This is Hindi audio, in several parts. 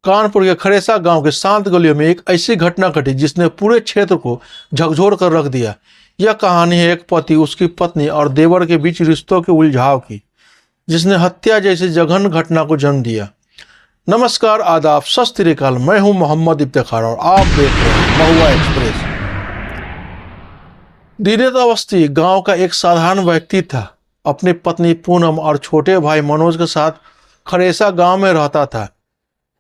कानपुर के खड़ेसा गांव के शांत गलियों में एक ऐसी घटना घटी जिसने पूरे क्षेत्र को झकझोर कर रख दिया। यह कहानी है एक पति, उसकी पत्नी और देवर के बीच रिश्तों के उलझाव की, जिसने हत्या जैसी जघन्य घटना को जन्म दिया। नमस्कार, आदाब, सत श्री अकाल। मैं हूं मोहम्मद इफ्तिखार और आप देख रहे हैं महुआ एक्सप्रेस। दिनेश अवस्थी गांव का एक साधारण व्यक्ति था। अपनी पत्नी पूनम और छोटे भाई मनोज के साथ खड़ेसा गांव में रहता था।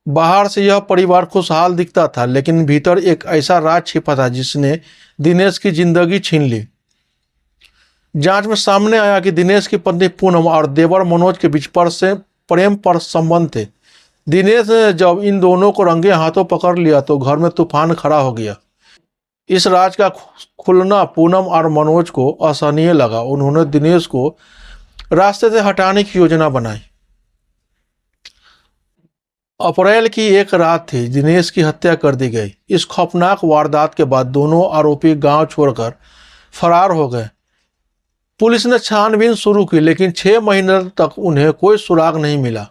बाहर से यह परिवार खुशहाल दिखता था, लेकिन भीतर एक ऐसा राज छिपा था जिसने दिनेश की जिंदगी छीन ली। जांच में सामने आया कि दिनेश की पत्नी पूनम और देवर मनोज के बीच प्रेम पर संबंध थे। दिनेश ने जब इन दोनों को रंगे हाथों पकड़ लिया तो घर में तूफान खड़ा हो गया। इस राज का खुलना पूनम और मनोज को असहनीय लगा। उन्होंने दिनेश को रास्ते से हटाने की योजना बनाई। अप्रैल की एक रात थी, दिनेश की हत्या कर दी गई। इस खौफनाक वारदात के बाद दोनों आरोपी गांव छोड़कर फरार हो गए। पुलिस ने छानबीन शुरू की, लेकिन 6 महीने तक उन्हें कोई सुराग नहीं मिला।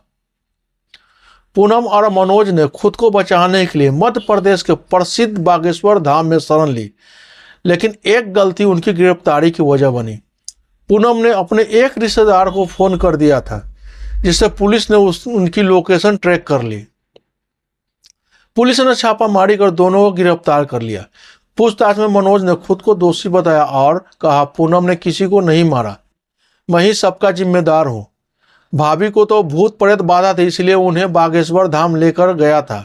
पूनम और मनोज ने खुद को बचाने के लिए मध्य प्रदेश के प्रसिद्ध बागेश्वर धाम में शरण ली, लेकिन एक गलती उनकी गिरफ्तारी की वजह बनी। पूनम ने अपने एक रिश्तेदार को फोन कर दिया था, जिससे पुलिस ने उनकी लोकेशन ट्रैक कर ली। पुलिस ने छापामारी कर दोनों को गिरफ्तार कर लिया। पूछताछ में मनोज ने खुद को दोषी बताया और कहा, पूनम ने किसी को नहीं मारा, मैं ही सबका जिम्मेदार हूँ। भाभी को तो भूत प्रेत बाधा थी, इसलिए उन्हें बागेश्वर धाम लेकर गया था।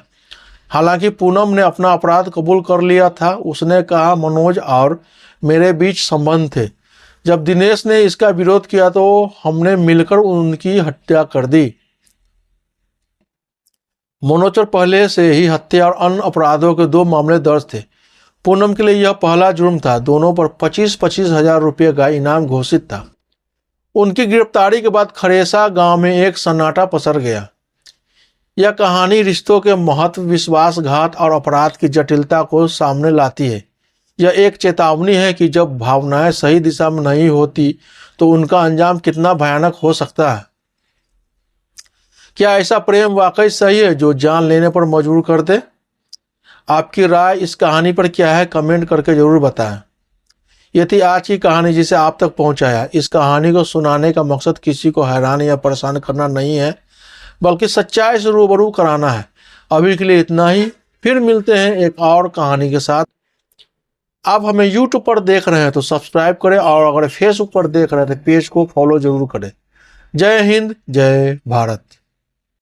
हालांकि पूनम ने अपना अपराध कबूल कर लिया था। उसने कहा, मनोज और मेरे बीच संबंध थे। जब दिनेश ने इसका विरोध किया तो हमने मिलकर उनकी हत्या कर दी। मनोज पर पहले से ही हत्या और अन्य अपराधों के 2 मामले दर्ज थे। पूनम के लिए यह पहला जुर्म था। दोनों पर 25-25 हजार रुपये का इनाम घोषित था। उनकी गिरफ्तारी के बाद खड़ेसा गांव में एक सन्नाटा पसर गया। यह कहानी रिश्तों के महत्व, विश्वासघात और अपराध की जटिलता को सामने लाती है। यह एक चेतावनी है कि जब भावनाएं सही दिशा में नहीं होती तो उनका अंजाम कितना भयानक हो सकता है। क्या ऐसा प्रेम वाकई सही है जो जान लेने पर मजबूर कर दे? आपकी राय इस कहानी पर क्या है, कमेंट करके जरूर बताएं। ये थी आज की कहानी जिसे आप तक पहुंचाया। इस कहानी को सुनाने का मकसद किसी को हैरान या परेशान करना नहीं है, बल्कि सच्चाई से रूबरू कराना है। अभी के लिए इतना ही, फिर मिलते हैं एक और कहानी के साथ। आप हमें YouTube पर देख रहे हैं तो सब्सक्राइब करें, और अगर फेसबुक पर देख रहे हैं तो पेज को फॉलो जरूर करें। जय हिंद, जय भारत।